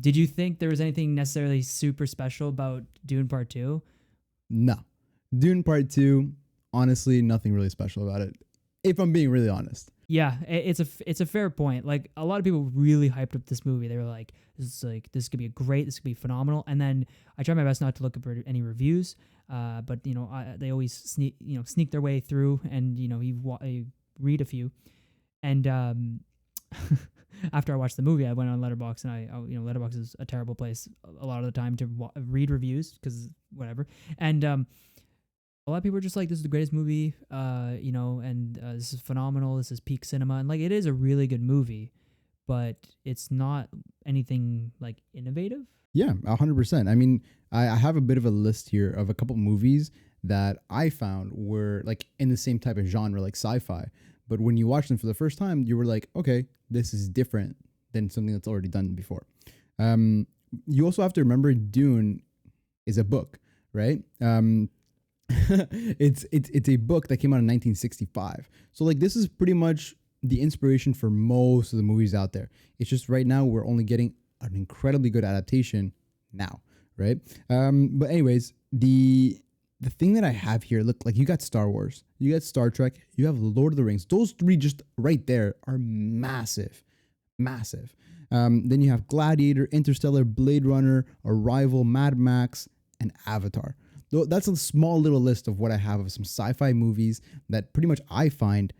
Did you think there was anything necessarily super special about Dune Part 2? No. Dune Part 2, honestly, nothing really special about it. If I'm being really honest. Yeah, it's a fair point. Like a lot of people really hyped up this movie. They were like, this could be great. This could be phenomenal." And then I try my best not to look up any reviews. But they always sneak their way through, and you read a few. And after I watched the movie, I went on Letterboxd, and Letterboxd is a terrible place a lot of the time to read reviews because whatever. And a lot of people are just like, "This is the greatest movie," and this is phenomenal. This is peak cinema, and like it is a really good movie, but it's not anything like innovative. Yeah, 100%. I mean, I have a bit of a list here of a couple movies that I found were like in the same type of genre, like sci-fi. But when you watch them for the first time, you were like, okay, this is different than something that's already done before. You also have to remember Dune is a book, right? It's a book that came out in 1965. So like this is pretty much the inspiration for most of the movies out there. It's just right now we're only getting an incredibly good adaptation now, right? But anyways, the thing that I have here, look, like you got Star Wars, you got Star Trek, you have Lord of the Rings. Those three just right there are massive, massive. Then you have Gladiator, Interstellar, Blade Runner, Arrival, Mad Max, and Avatar. That's a small little list of what I have of some sci-fi movies that pretty much I find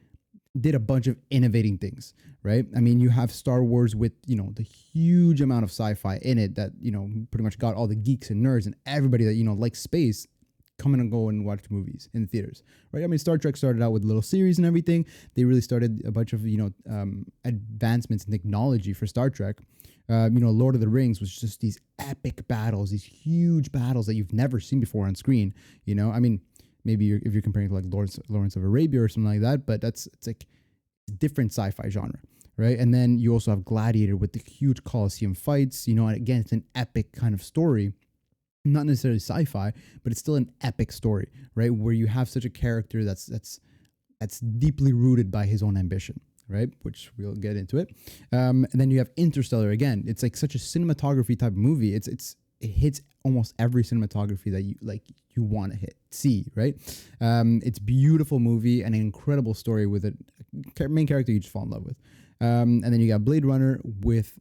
did a bunch of innovating things, right? I mean, you have Star Wars with, the huge amount of sci-fi in it that, pretty much got all the geeks and nerds and everybody that, likes space come in and go and watch movies in the theaters, right? I mean, Star Trek started out with a little series and everything. They really started a bunch of, advancements in technology for Star Trek. Lord of the Rings was just these epic battles, these huge battles that you've never seen before on screen. I mean, maybe if you're comparing to like Lawrence of Arabia or something like that, but it's like different sci-fi genre, right? And then you also have Gladiator with the huge Colosseum fights, and again, it's an epic kind of story. Not necessarily sci-fi, but it's still an epic story, right? Where you have such a character that's deeply rooted by his own ambition, right? Which we'll get into it. And then you have Interstellar again. It's like such a cinematography type of movie. It hits almost every cinematography that you want to see, right? It's beautiful movie and an incredible story with a main character you just fall in love with. And then you got Blade Runner with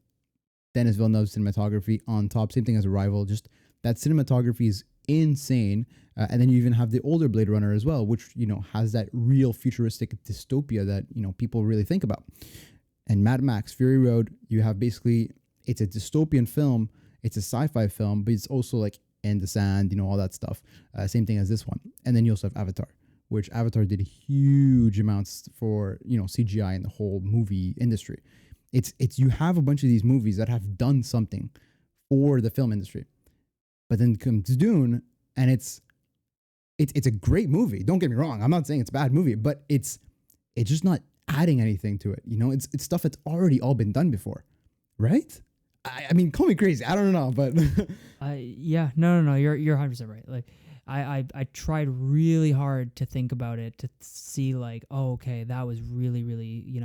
Denis Villeneuve's cinematography on top. Same thing as Arrival. Just that cinematography is insane. And then you even have the older Blade Runner as well, which, has that real futuristic dystopia that, people really think about. And Mad Max, Fury Road, you have basically, it's a dystopian film. It's a sci-fi film, but it's also like in the sand, all that stuff. Same thing as this one. And then you also have Avatar, which Avatar did huge amounts for, CGI in the whole movie industry. It's you have a bunch of these movies that have done something for the film industry. But then comes Dune, and it's a great movie. Don't get me wrong. I'm not saying it's a bad movie, but it's just not adding anything to it. It's stuff that's already all been done before, right? I mean, call me crazy. I don't know, but yeah, no. You're 100% right. Like, I tried really hard to think about it to see like, oh, okay, that was really, really,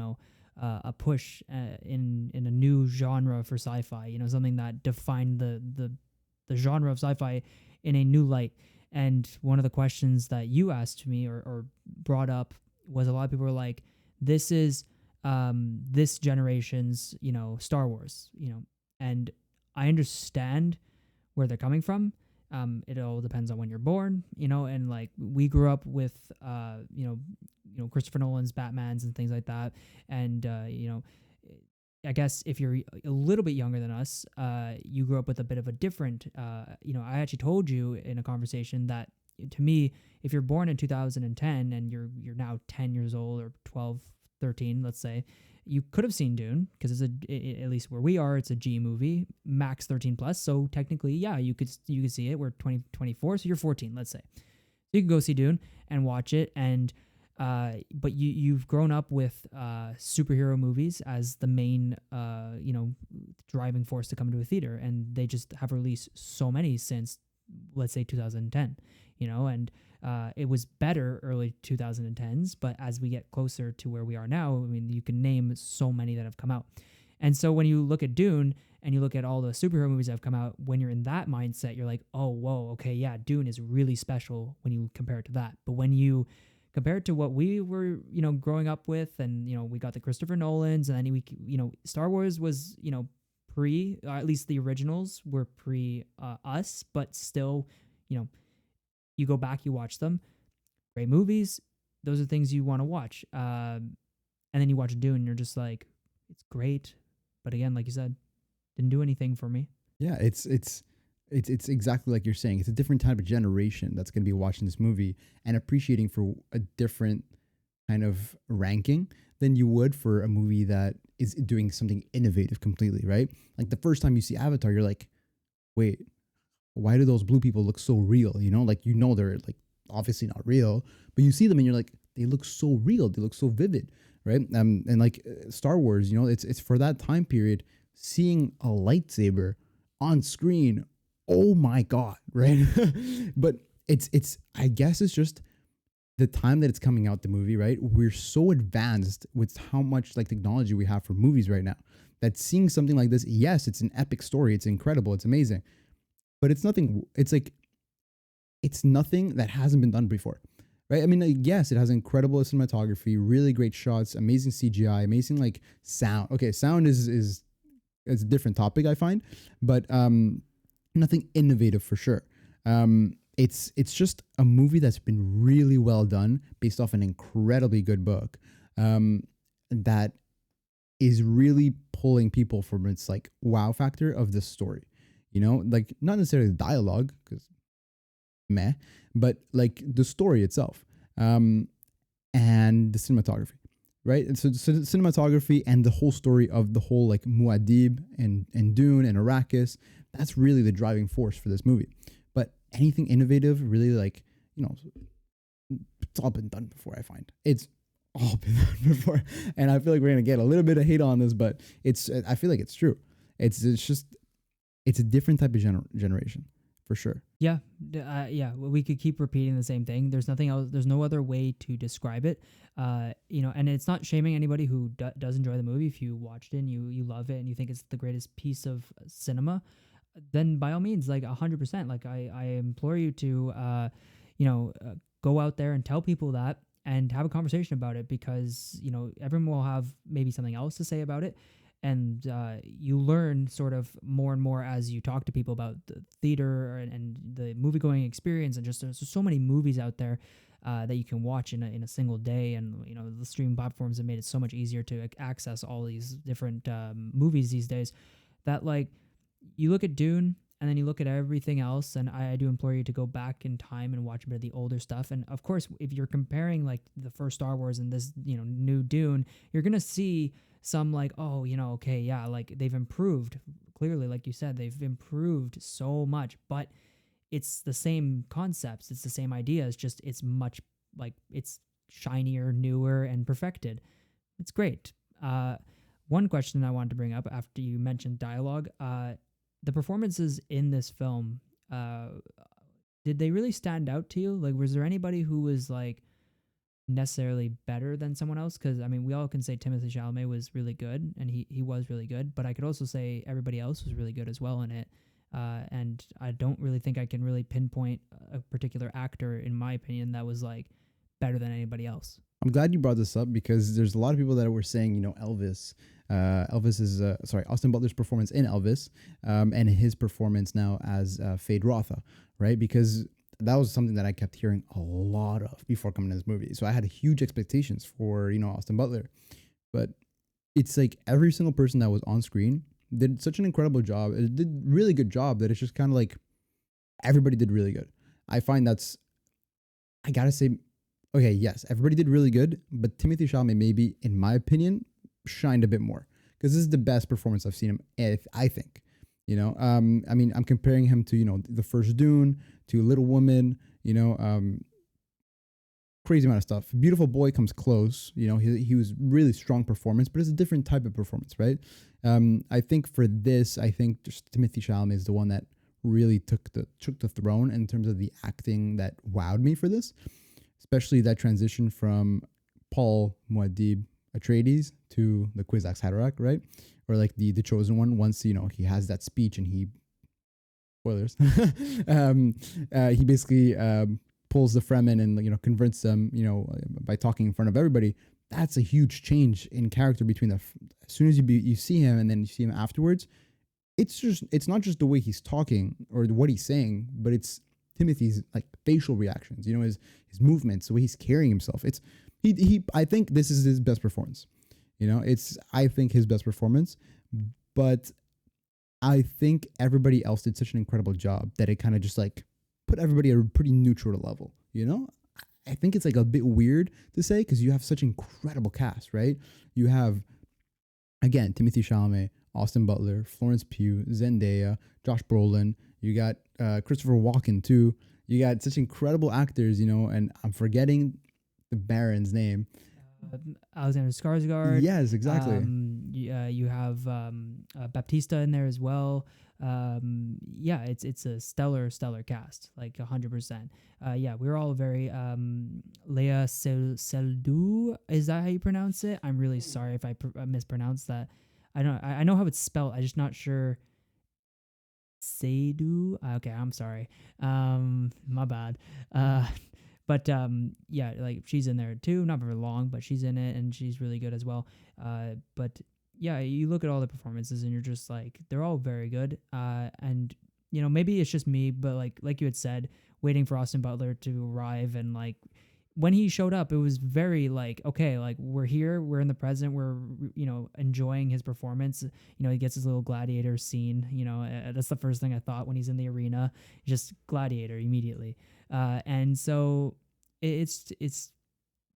a push in a new genre for sci-fi. Something that defined the genre of sci-fi in a new light. And one of the questions that you asked me or brought up was a lot of people were like, this is this generation's, Star Wars, and I understand where they're coming from. It all depends on when you're born, and like we grew up with, Christopher Nolan's Batmans and things like that. And, I guess if you're a little bit younger than us, you grew up with a bit of a different, I actually told you in a conversation that to me, if you're born in 2010 and you're now 10 years old or 12, 13, let's say, you could have seen Dune because at least where we are, it's a G movie, max 13 plus. So technically, yeah, you could see it. We're 2024, so you're 14, let's say. So you can go see Dune and watch it, and but you've grown up with superhero movies as the main driving force to come into a theater, and they just have released so many since, let's say, 2010, and it was better early 2010s, but as we get closer to where we are now, I mean, you can name so many that have come out. And so when you look at Dune and you look at all the superhero movies that have come out, when you're in that mindset, you're like, oh, whoa, okay, yeah, Dune is really special when you compare it to that. But when you compare it to what we were, growing up with, and, we got the Christopher Nolans, and then Star Wars was, pre, at least the originals were pre us, but still, you know, you go back, you watch them, great movies. Those are things you want to watch. And then you watch Dune, and you're just like, it's great. But again, like you said, didn't do anything for me. Yeah, it's exactly like you're saying. It's a different type of generation that's going to be watching this movie and appreciating for a different kind of ranking than you would for a movie that is doing something innovative completely, right? Like the first time you see Avatar, you're like, wait, why do those blue people look so real? Like, they're like obviously not real, but you see them and you're like, they look so real. They look so vivid, right? And like Star Wars, it's for that time period, seeing a lightsaber on screen. Oh my God, right? But it's I guess it's just the time that it's coming out, the movie, right? We're so advanced with how much like technology we have for movies right now that seeing something like this, yes, it's an epic story. It's incredible. It's amazing. But it's nothing that hasn't been done before, right? I mean, like, yes, it has incredible cinematography, really great shots, amazing CGI, amazing like sound. Okay, sound is a different topic, I find, but nothing innovative for sure. It's just a movie that's been really well done based off an incredibly good book, that is really pulling people from its like wow factor of the story. Like not necessarily the dialogue, because meh, but like the story itself, and the cinematography, right? And so cinematography and the whole story of the whole like Muad'Dib and Dune and Arrakis, that's really the driving force for this movie. But anything innovative, really, like, it's all been done before. I find it's all been done before, and I feel like we're gonna get a little bit of hate on this, but I feel like it's true. It's a different type of generation for sure. Yeah, yeah. We could keep repeating the same thing. There's nothing else. There's no other way to describe it. And it's not shaming anybody who does enjoy the movie. If you watched it and you love it and you think it's the greatest piece of cinema, then by all means, like 100%. Like I implore you to, go out there and tell people that and have a conversation about it, because everyone will have maybe something else to say about it. And you learn sort of more and more as you talk to people about the theater and the movie going experience, and just there's so many movies out there that you can watch in a single day. And the streaming platforms have made it so much easier to access all these different movies these days, that like you look at Dune and then you look at everything else. And I do implore you to go back in time and watch a bit of the older stuff. And of course, if you're comparing like the first Star Wars and this new Dune, you're gonna see some like, oh, okay, yeah, like they've improved. Clearly, like you said, they've improved so much, but it's the same concepts, it's the same ideas, just it's much like it's shinier, newer, and perfected. It's great. One question I wanted to bring up after you mentioned dialogue, the performances in this film, did they really stand out to you? Like, was there anybody who was like necessarily better than someone else? Because I mean, we all can say Timothée Chalamet was really good, and he was really good, but I could also say everybody else was really good as well in it. And I don't really think I can really pinpoint a particular actor, in my opinion, that was like better than anybody else. I'm glad you brought this up, because there's a lot of people that were saying, Elvis. Elvis is Austin Butler's performance in Elvis, and his performance now as Feyd-Rautha, right? Because that was something that I kept hearing a lot of before coming to this movie. So I had huge expectations for, Austin Butler. But it's like every single person that was on screen did such an incredible job. It did really good job that it's just kind of like everybody did really good. I find I gotta say, okay, yes, everybody did really good, but Timothée Chalamet maybe, in my opinion, shined a bit more, because this is the best performance I've seen him, I think. I mean, I'm comparing him to, the first Dune, to Little Woman, crazy amount of stuff. Beautiful Boy comes close. He was really strong performance, but it's a different type of performance, right? I think for this, just Timothée Chalamet is the one that really took the throne in terms of the acting that wowed me for this, especially that transition from Paul Muad'Dib Atreides to the Kwisatz Haderach, right? or like the chosen one, once he has that speech and he spoilers, he basically pulls the Fremen and converts them, by talking in front of everybody. That's a huge change in character between as soon as you see him and then you see him afterwards. It's not just the way he's talking or what he's saying, but it's Timothy's like facial reactions, his movements, the way he's carrying himself. It's he I think this is his best performance. It's I think his best performance, but I think everybody else did such an incredible job that it kind of just like put everybody at a pretty neutral level, I think it's like a bit weird to say because you have such incredible cast, right? You have, again, Timothy Chalamet, Austin Butler, Florence Pugh, Zendaya, Josh Brolin. You got Christopher Walken too. You got such incredible actors, and I'm forgetting the Baron's name. Alexander Skarsgård. Yes, exactly. You have Baptista in there as well. It's a stellar cast, like 100%. We were all very Lea Seydoux. Is that how you pronounce it? I'm really sorry if I mispronounced that. I know how it's spelled. I'm just not sure. Seydoux. Okay, I'm sorry. My bad. But like she's in there too, not very long, but she's in it and she's really good as well. But yeah, you look at all the performances and you're just like, they're all very good. And maybe it's just me, but like you had said, waiting for Austin Butler to arrive, and like when he showed up, it was very like, okay, like we're here, we're in the present, we're enjoying his performance. He gets his little gladiator scene. That's the first thing I thought when he's in the arena, just gladiator immediately. And so it's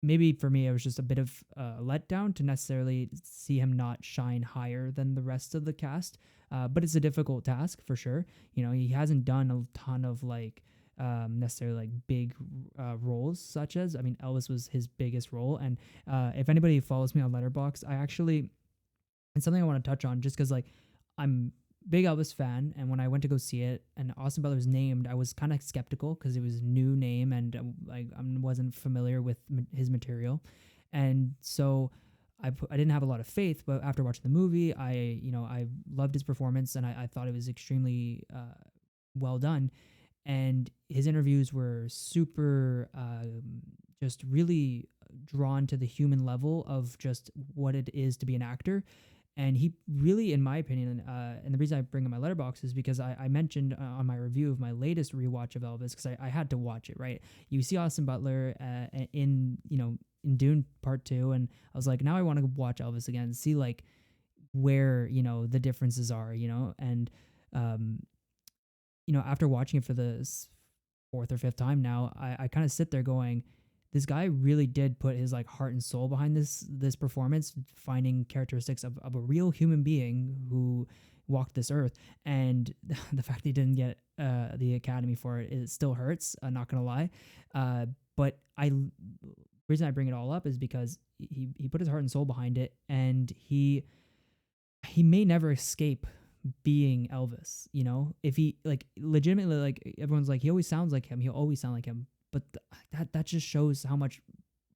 maybe for me, it was just a bit of a letdown to necessarily see him not shine higher than the rest of the cast. But it's a difficult task for sure. He hasn't done a ton of like necessarily like big roles, such as, I mean, Elvis was his biggest role. And if anybody follows me on Letterboxd, it's something I want to touch on just because like I'm big Elvis fan, and when I went to go see it and Austin Butler was named, I was kind of skeptical because it was a new name and I wasn't familiar with his material, and so I didn't have a lot of faith. But after watching the movie, I loved his performance and I thought it was extremely well done, and his interviews were super just really drawn to the human level of just what it is to be an actor. And he really, in my opinion, and the reason I bring up my Letterboxd is because I mentioned on my review of my latest rewatch of Elvis, because I had to watch it, right? You see Austin Butler in Dune Part 2, and I was like, now I want to watch Elvis again and see like where the differences are, and after watching it for the fourth or fifth time now, I kind of sit there going, this guy really did put his like heart and soul behind this performance, finding characteristics of a real human being who walked this earth. And the fact that he didn't get the Academy for it still hurts. I'm not gonna lie. But reason I bring it all up is because he put his heart and soul behind it, and he may never escape being Elvis. If he like legitimately, like everyone's like, he always sounds like him. He'll always sound like him. But that just shows how much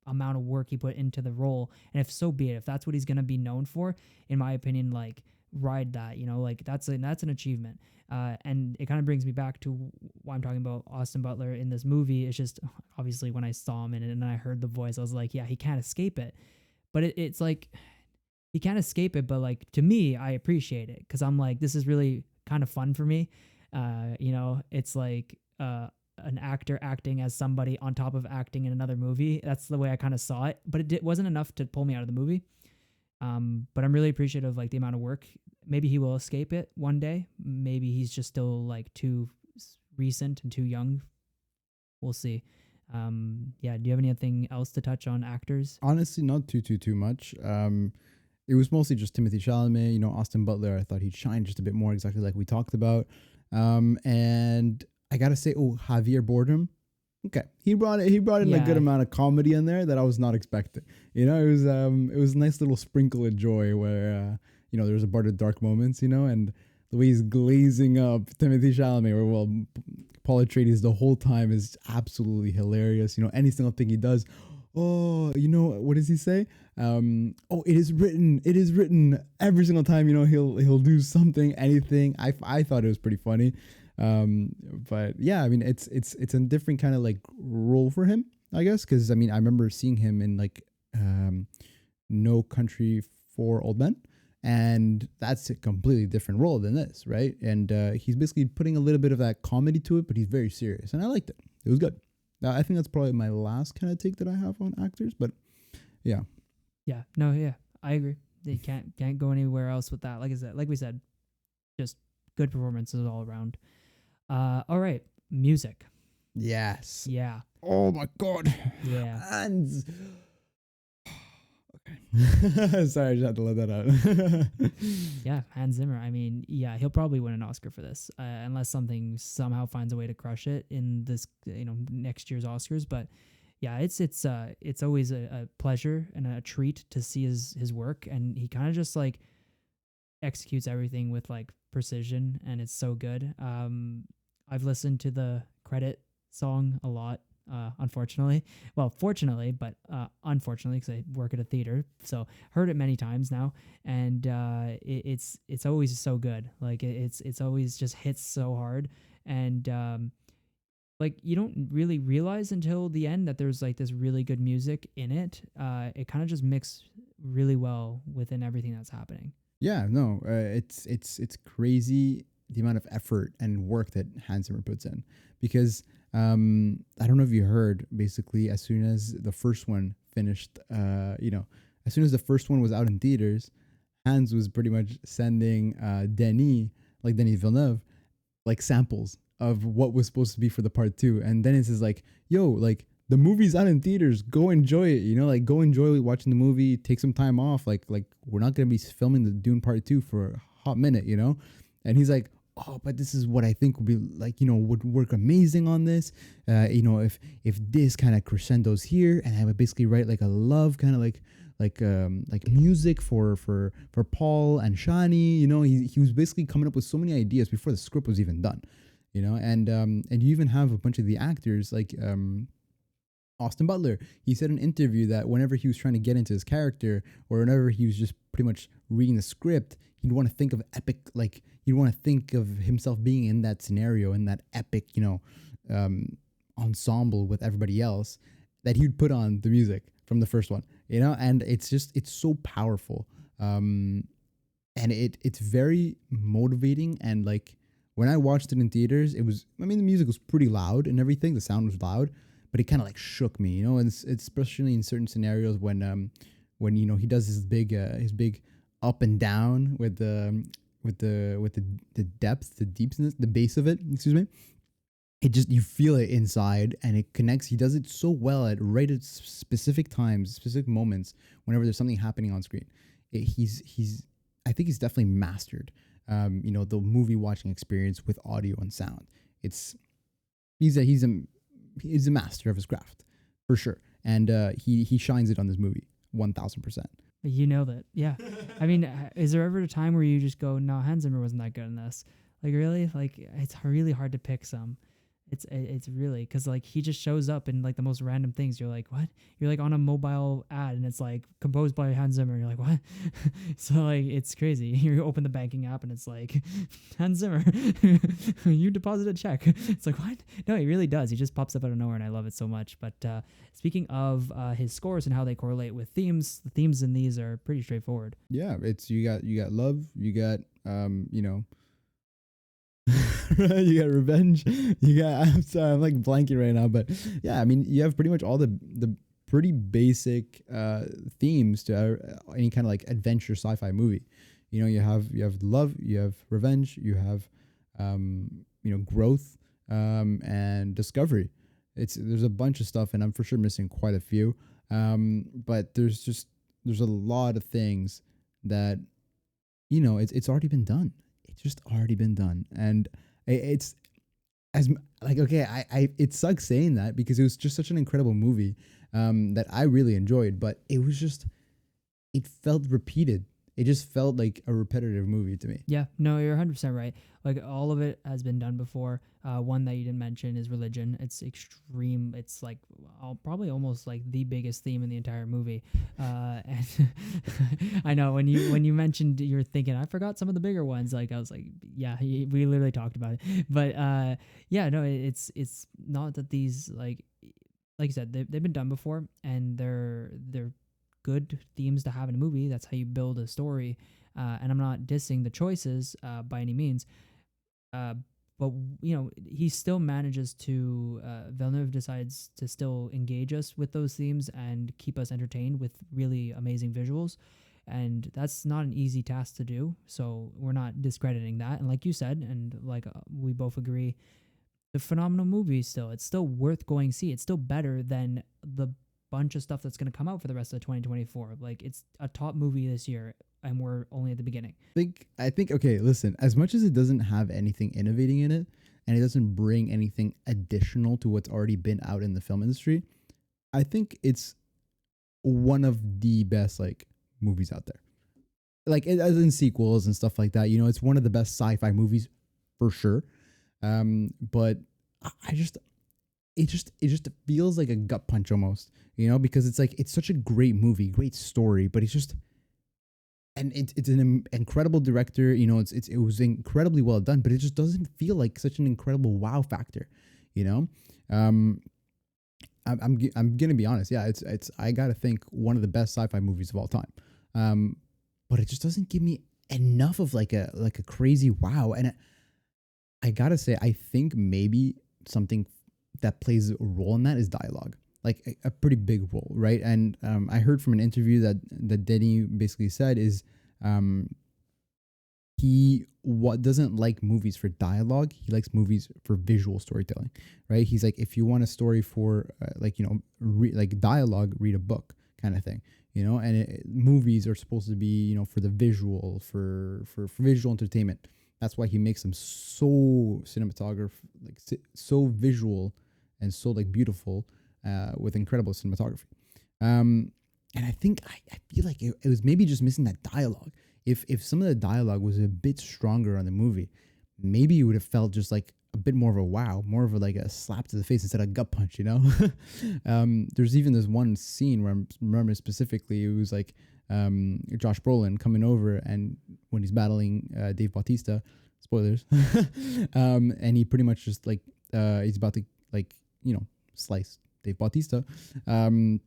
amount of work he put into the role. And if so be it, if that's what he's going to be known for, in my opinion, like ride that, like that's an achievement. And it kind of brings me back to why I'm talking about Austin Butler in this movie. It's just obviously when I saw him in it and I heard the voice, I was like, yeah, he can't escape it. But it's like, he can't escape it. But like, to me, I appreciate it because I'm like, this is really kind of fun for me. It's like, an actor acting as somebody on top of acting in another movie. That's the way I kind of saw it, but it wasn't enough to pull me out of the movie. But I'm really appreciative of like the amount of work. Maybe he will escape it one day. Maybe he's just still like too recent and too young. We'll see. Do you have anything else to touch on actors? Honestly, not too much. It was mostly just Timothy Chalamet, Austin Butler. I thought he'd shine just a bit more, exactly like we talked about. And I gotta say, Javier Bardem. Okay, he brought in a good amount of comedy in there that I was not expecting. It was a nice little sprinkle of joy where there was a part of dark moments, and the way he's glazing up Timothy Chalamet, or Paul Atreides the whole time is absolutely hilarious. Any single thing he does. Oh, what does he say? Oh, it is written. It is written every single time. He'll do something, anything. I thought it was pretty funny. But yeah, I mean, it's a different kind of like role for him, I guess, because I mean, I remember seeing him in like No Country for Old Men, and that's a completely different role than this, right? And he's basically putting a little bit of that comedy to it, but he's very serious, and I liked it. It was good. I think that's probably my last kind of take that I have on actors, but yeah. Yeah, no, yeah, I agree. They can't go anywhere else with that. Like we said, just good performances all around. All right, music. Yes. Yeah, Oh my god. yeah. Hands. Okay. Sorry, I just had to let that out. Yeah, Hans Zimmer. I mean, yeah, he'll probably win an Oscar for this, unless something somehow finds a way to crush it in this, next year's Oscars. But yeah, it's always a pleasure and a treat to see his work, and he kind of just like executes everything with like precision, and it's so good. I've listened to the credit song a lot. Unfortunately, well, fortunately, but unfortunately, because I work at a theater, so heard it many times now, and it's always so good. Like it's always just hits so hard, and like you don't really realize until the end that there's like this really good music in it. It kind of just mixed really well within everything that's happening. Yeah, no, it's crazy the amount of effort and work that Hans Zimmer puts in, because I don't know if you heard, basically as soon as the first one finished, as soon as the first one was out in theaters, Hans was pretty much sending Denis Villeneuve, like samples of what was supposed to be for the part two, and Dennis is like, "Yo, like the movie's out in theaters, go enjoy it, like go enjoy watching the movie, take some time off, like we're not gonna be filming the Dune part two for a hot minute, and he's like, oh, but this is what I think would be like, would work amazing on this. If this kind of crescendos here, and I would basically write like a love kind of like music for Paul and Shani. He was basically coming up with so many ideas before the script was even done. And you even have a bunch of the actors like Austin Butler. He said in an interview that whenever he was trying to get into his character, or whenever he was just pretty much reading the script, he'd want to think of epic, like he'd want to think of himself being in that scenario, in that epic, ensemble with everybody else, that he'd put on the music from the first one, and it's so powerful. And it's very motivating. And like when I watched it in theaters, the music was pretty loud and everything. The sound was loud, but it kind of like shook me, and it's especially in certain scenarios when he does his big up and down with the depth, the deepness, the base of it. Excuse me. It just, you feel it inside, and it connects. He does it so well at specific times, specific moments, whenever there's something happening on screen. I think he's definitely mastered, the movie watching experience with audio and sound. He's a master of his craft for sure, and he shines it on this movie 1,000%. You know that, yeah. I mean, is there ever a time where you just go, no, Hans Zimmer wasn't that good in this? Like really, like it's really hard to pick some. It's really, because like he just shows up in like the most random things. You're like, what? You're like on a mobile ad and it's like composed by Hans Zimmer. You're like, what? So like it's crazy. You open the banking app and it's like Hans Zimmer, you deposited a check. It's like, what? No, he really does. He just pops up out of nowhere, and I love it so much. But speaking of his scores and how they correlate with themes, the themes in these are pretty straightforward. Yeah, you got love, you got you got revenge, you got, I'm sorry, I'm like blanking right now, but yeah, I mean, you have pretty much all the pretty basic themes to any kind of like adventure sci-fi movie. You have love, you have revenge, you have growth, and discovery. There's a bunch of stuff, and I'm for sure missing quite a few, but there's a lot of things that it's already been done. It's just already been done. And it's as like, okay, I it sucks saying that, because it was just such an incredible movie that I really enjoyed, but it felt repeated. It just felt like a repetitive movie to me. Yeah, no, you're 100% right. Like all of it has been done before. One that you didn't mention is religion. It's extreme. It's like probably almost like the biggest theme in the entire movie. And I know when you mentioned, you're thinking I forgot some of the bigger ones. Like I was like, yeah, we literally talked about it. But yeah, no, it's not that these like I said, they've been done before, and they're good themes to have in a movie. That's how you build a story. And I'm not dissing the choices by any means, uh, but he still manages to Villeneuve decides to still engage us with those themes and keep us entertained with really amazing visuals, and that's not an easy task to do. So we're not discrediting that. And like you said, and like we both agree, the phenomenal movie still. It's still worth going see. It's still better than the bunch of stuff that's going to come out for the rest of 2024. Like it's a top movie this year, and we're only at the beginning. I think okay, listen, as much as it doesn't have anything innovating in it and it doesn't bring anything additional to what's already been out in the film industry, I think it's one of the best like movies out there. Like as in sequels and stuff like that, it's one of the best sci-fi movies for sure. But I just it just feels like a gut punch almost, because it's like it's such a great movie, great story, but it's just and it's an incredible director, it was incredibly well done, but it just doesn't feel like such an incredible wow factor, you know. Um, I'm gonna be honest, yeah, it's I gotta think one of the best sci-fi movies of all time, um, but it just doesn't give me enough of like a crazy wow, and I gotta say, I think maybe something that plays a role in that is dialogue, like a pretty big role, right? And I heard from an interview that Denny basically said is um, he what doesn't like movies for dialogue. He likes movies for visual storytelling, right? He's like, if you want a story for like dialogue, read a book, kind of thing, And movies are supposed to be, for the visual, for visual entertainment. That's why he makes them so cinematograph, like so visual and so like beautiful, with incredible cinematography. And I think I feel like it was maybe just missing that dialogue. If some of the dialogue was a bit stronger on the movie, maybe you would have felt just like a bit more of a wow, more of like a slap to the face instead of a gut punch, There's even this one scene where I remember specifically, it was like Josh Brolin coming over, and when he's battling Dave Bautista, spoilers, and he pretty much just like he's about to like slice Dave Bautista, and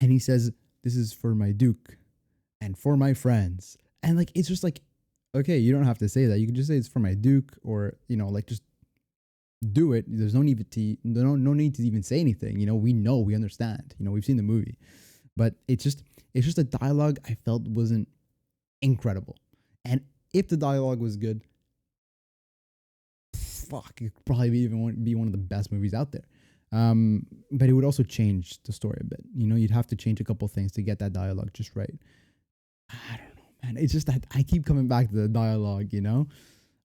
he says, "This is for my Duke and for my friends," and like it's just like, okay, you don't have to say that. You can just say it's for my Duke, or like just do it. There's no need to even say anything. We understand. We've seen the movie, but it's just a dialogue I felt wasn't incredible. And if the dialogue was good, fuck, it could probably be one of the best movies out there. But it would also change the story a bit. You'd have to change a couple things to get that dialogue just right. I don't know, man. It's just that I keep coming back to the dialogue, Yeah.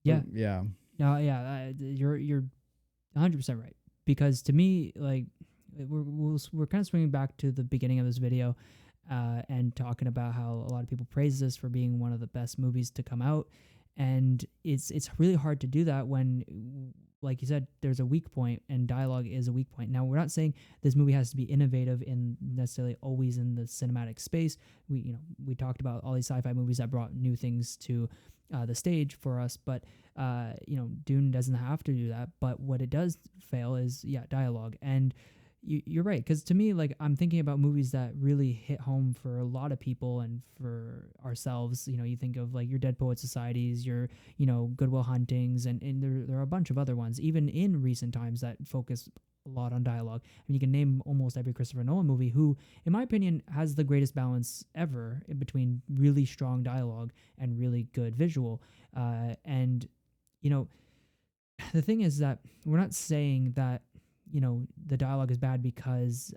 Yeah. No, yeah, you're 100% right. Because to me, like we're kind of swinging back to the beginning of this video, and talking about how a lot of people praise this for being one of the best movies to come out, and it's really hard to do that when, like you said, there's a weak point, and dialogue is a weak point. Now, we're not saying this movie has to be innovative in necessarily always in the cinematic space. We talked about all these sci-fi movies that brought new things to the stage for us, but Dune doesn't have to do that. But what it does fail is dialogue. And you're right, because to me, like, I'm thinking about movies that really hit home for a lot of people and for ourselves. You think of like your Dead Poet Societies, your Good Will Huntings, and there are a bunch of other ones even in recent times that focus a lot on dialogue. I mean, you can name almost every Christopher Nolan movie who, in my opinion, has the greatest balance ever in between really strong dialogue and really good visual. And the thing is that we're not saying that the dialogue is bad because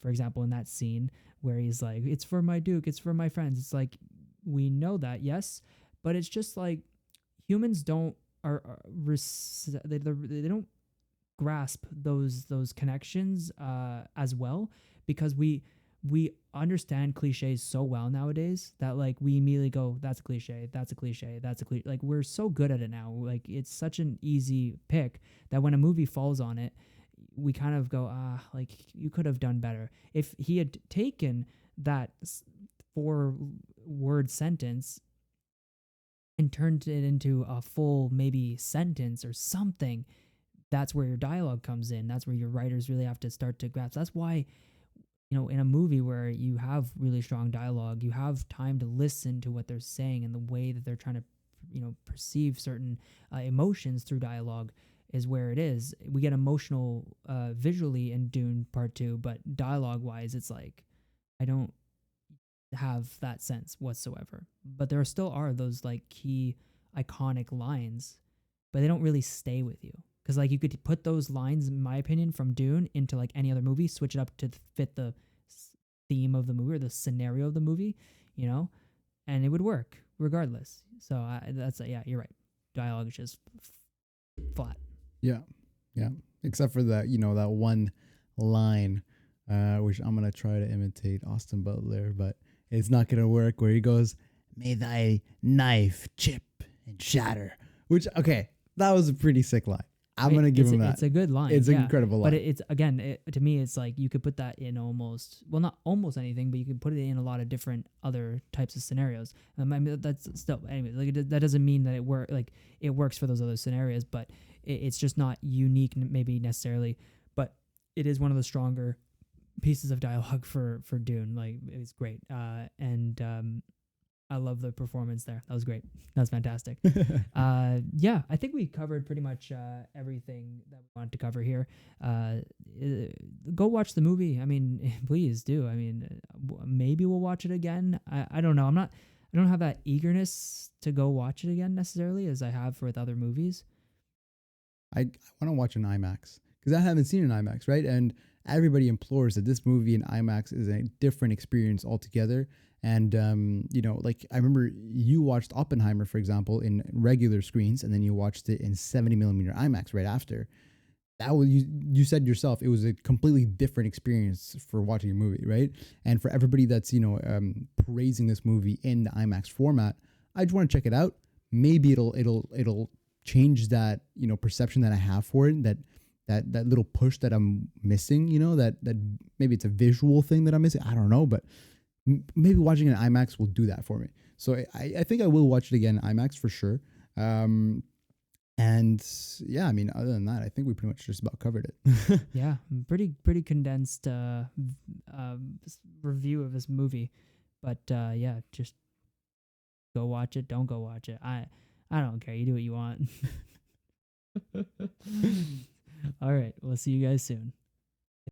for example, in that scene where he's like, it's for my Duke, it's for my friends, it's like, we know that, yes, but it's just like humans don't they don't grasp those connections as well, because we we understand cliches so well nowadays that like we immediately go, that's a cliche, that's a cliche, that's a cliche. Like we're so good at it now. Like it's such an easy pick that when a movie falls on it, we kind of go, like you could have done better. If he had taken that 4 word sentence and turned it into a full maybe sentence or something, that's where your dialogue comes in. That's where your writers really have to start to grasp. That's why, in a movie where you have really strong dialogue, you have time to listen to what they're saying and the way that they're trying to, perceive certain emotions through dialogue is where it is. We get emotional visually in Dune Part 2, but dialogue wise, it's like, I don't have that sense whatsoever. But there still are those like key iconic lines, but they don't really stay with you. Because like you could put those lines, in my opinion, from Dune into like any other movie, switch it up to fit the theme of the movie or the scenario of the movie, and it would work regardless. So yeah, you're right. Dialogue is just flat. Yeah, yeah. Except for that, that one line, which I'm gonna try to imitate Austin Butler, but it's not gonna work. Where he goes, "May thy knife chip and shatter." Which, okay, that was a pretty sick line. I'm gonna give him that. It's a good line. It's an incredible line. But it's again, to me, it's like you could put that in not almost anything, but you could put it in a lot of different other types of scenarios. I mean, that's still, anyway. Like that doesn't mean that it works for those other scenarios, but it's just not unique, maybe necessarily. But it is one of the stronger pieces of dialogue for Dune. Like it's great, and I love the performance there. That was great. That was fantastic. Yeah, I think we covered pretty much everything that we wanted to cover here. Go watch the movie. I mean, please do. I mean, maybe we'll watch it again. I don't know. I don't have that eagerness to go watch it again necessarily as I have with other movies. I want to watch an IMAX because I haven't seen an IMAX, right? And everybody implores that this movie in IMAX is a different experience altogether. And, like I remember you watched Oppenheimer, for example, in regular screens, and then you watched it in 70 millimeter IMAX right after. That was, you said yourself, it was a completely different experience for watching a movie, right? And for everybody that's, praising this movie in the IMAX format, I just want to check it out. Maybe it'll change that, perception that I have for it, that little push that I'm missing, that maybe it's a visual thing that I'm missing. I don't know, but maybe watching an IMAX will do that for me. So I think I will watch it again in IMAX for sure. And yeah, I mean, other than that, I think we pretty much just about covered it. Yeah, pretty condensed review of this movie. But yeah, just go watch it. Don't go watch it. I don't care. You do what you want. All right. We'll see you guys soon.